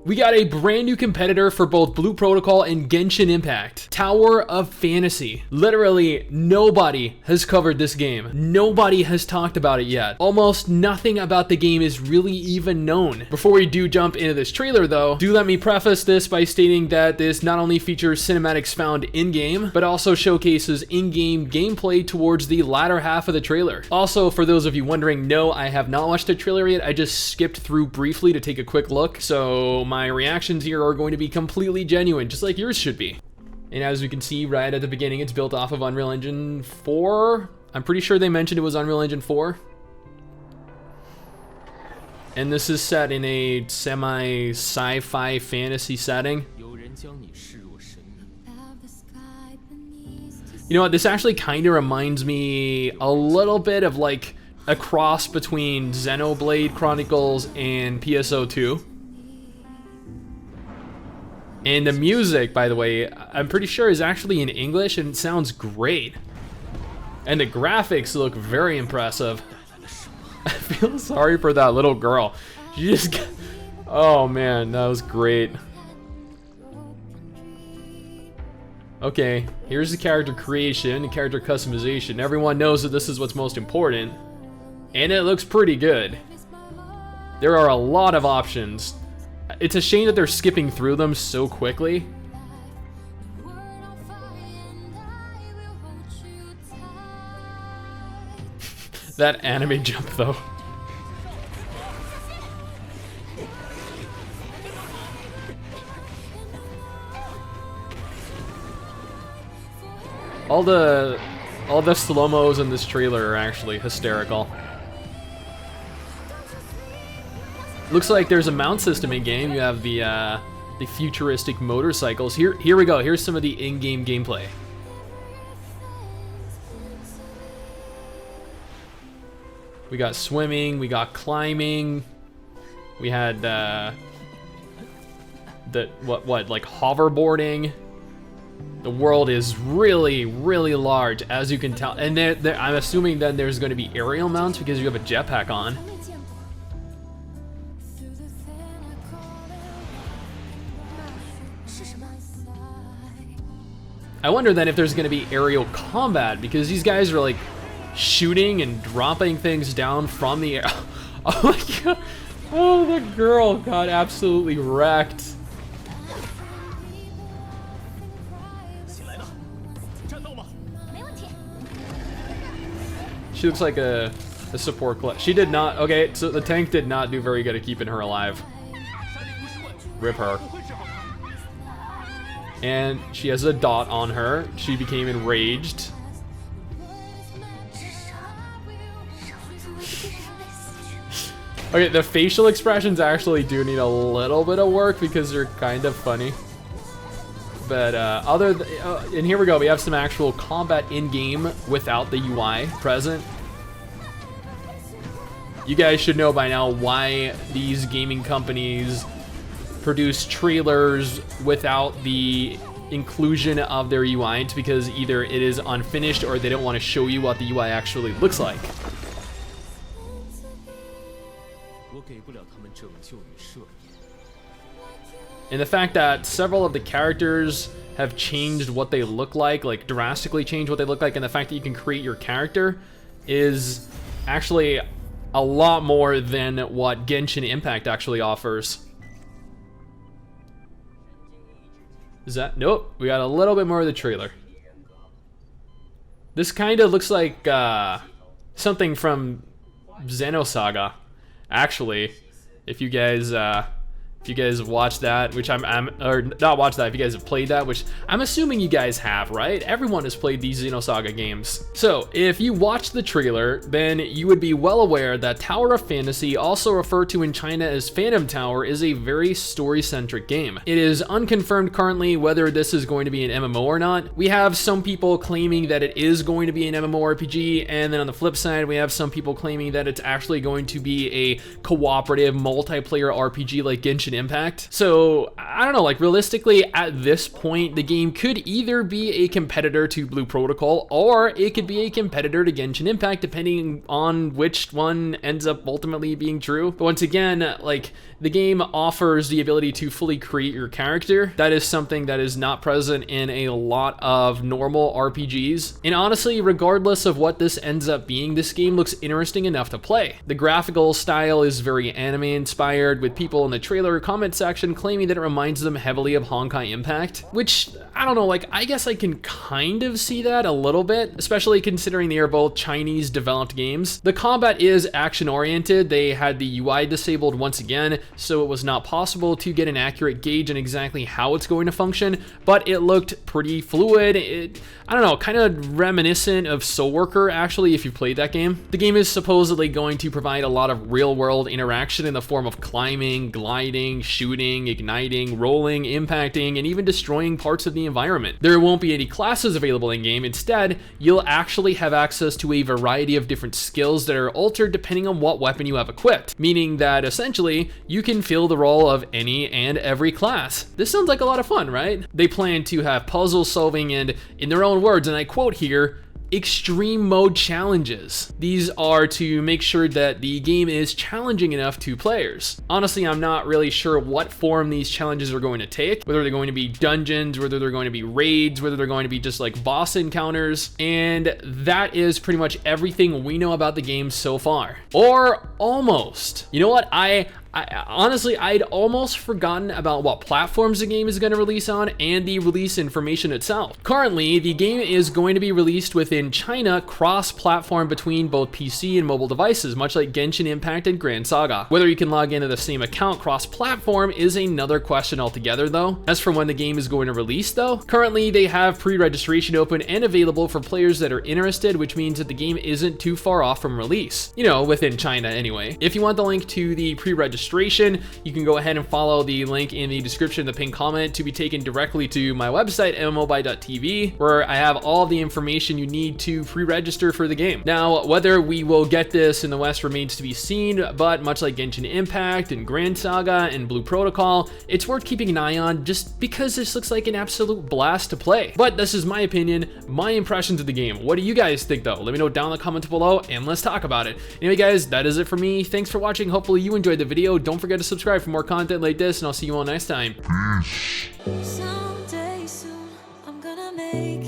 We got a brand new competitor for both Blue Protocol and Genshin Impact. Tower of Fantasy. Literally nobody has covered this game. Nobody has talked about it yet. Almost nothing about the game is really even known. Before we do jump into this trailer though, do let me preface this by stating that this not only features cinematics found in-game, but also showcases in-game gameplay towards the latter half of the trailer. Also, for those of you wondering, no, I have not watched the trailer yet. I just skipped through briefly to take a quick look. So my reactions here are going to be completely genuine, just like yours should be. And as we can see right at the beginning, it's built off of Unreal Engine 4. I'm pretty sure they mentioned it was Unreal Engine 4. And this is set in a semi-sci-fi fantasy setting. You know what, this actually kind of reminds me a little bit of like a cross between Xenoblade Chronicles and PSO2. And the music, by the way, I'm pretty sure is actually in English and it sounds great. And the graphics look very impressive. I feel sorry for that little girl. She just got... Oh man, that was great. Okay, here's the character creation and character customization. Everyone knows that this is what's most important. And it looks pretty good. There are a lot of options. It's a shame that they're skipping through them so quickly. That anime jump though. All the slow-mos in this trailer are actually hysterical. Looks like there's a mount system in game. You have the futuristic motorcycles. Here we go. Here's some of the in-game gameplay. We got swimming. We got climbing. We had like hoverboarding. The world is really, really large, as you can tell. And I'm assuming then there's going to be aerial mounts because you have a jetpack on. I wonder then if there's going to be aerial combat, because these guys are like shooting and dropping things down from the air. Oh my god. Oh, the girl got absolutely wrecked. She looks like a support class. She did not. Okay, so the tank did not do very good at keeping her alive. Rip her. And she has a dot on her. She became enraged. Okay, the facial expressions actually do need a little bit of work because they're kind of funny. But and here we go. We have some actual combat in-game without the UI present. You guys should know by now why these gaming companies produce trailers without the inclusion of their UI. It's because either it is unfinished or they don't want to show you what the UI actually looks like. And the fact that several of the characters have changed what they look like drastically changed what they look like, and the fact that you can create your character is actually a lot more than what Genshin Impact actually offers. Is that? Nope, we got a little bit more of the trailer. This kind of looks like something from Xenosaga, actually. If you guys have watched that, which or not watched that, if you guys have played that, which I'm assuming you guys have, right? Everyone has played these Xenosaga games. So if you watched the trailer, then you would be well aware that Tower of Fantasy, also referred to in China as Phantom Tower, is a very story-centric game. It is unconfirmed currently whether this is going to be an MMO or not. We have some people claiming that it is going to be an MMORPG, and then on the flip side, we have some people claiming that it's actually going to be a cooperative multiplayer RPG like Genshin Genshin Impact. So I don't know, like realistically at this point, the game could either be a competitor to Blue Protocol or it could be a competitor to Genshin Impact, depending on which one ends up ultimately being true. But once again, like the game offers the ability to fully create your character. That is something that is not present in a lot of normal RPGs. And honestly, regardless of what this ends up being, this game looks interesting enough to play. The graphical style is very anime inspired, with people in the trailer comment section claiming that it reminds them heavily of Honkai Impact, which I don't know, like I guess I can kind of see that a little bit, especially considering they are both Chinese developed games. The combat is action oriented. They had the UI disabled once again, so it was not possible to get an accurate gauge on exactly how it's going to function, but it looked pretty fluid. I don't know, kind of reminiscent of Soul Worker, actually, if you've played that game. The game is supposedly going to provide a lot of real-world interaction in the form of climbing, gliding, shooting, igniting, rolling, impacting, and even destroying parts of the environment. There won't be any classes available in-game. Instead, you'll actually have access to a variety of different skills that are altered depending on what weapon you have equipped, meaning that essentially, you can fill the role of any and every class. This sounds like a lot of fun, right? They plan to have puzzle solving and, in their own words, and I quote here, extreme mode challenges. These are to make sure that the game is challenging enough to players. Honestly, I'm not really sure what form these challenges are going to take, whether they're going to be dungeons, whether they're going to be raids, whether they're going to be just like boss encounters, and that is pretty much everything we know about the game so far. Or almost. You know what? Honestly, I'd almost forgotten about what platforms the game is going to release on and the release information itself. Currently, the game is going to be released within China cross-platform between both PC and mobile devices, much like Genshin Impact and Grand Saga. Whether you can log into the same account cross-platform is another question altogether though. As for when the game is going to release though, currently they have pre-registration open and available for players that are interested, which means that the game isn't too far off from release. You know, within China anyway. If you want the link to the pre-registration, you can go ahead and follow the link in the description of the pinned comment to be taken directly to my website, mmorpg.tv, where I have all the information you need to pre-register for the game. Now, whether we will get this in the West remains to be seen, but much like Genshin Impact and Grand Saga and Blue Protocol, it's worth keeping an eye on just because this looks like an absolute blast to play. But this is my opinion, my impressions of the game. What do you guys think though? Let me know down in the comments below and let's talk about it. Anyway guys, that is it for me. Thanks for watching. Hopefully you enjoyed the video. Don't forget to subscribe for more content like this, and I'll see you all next time. Someday soon, I'm gonna make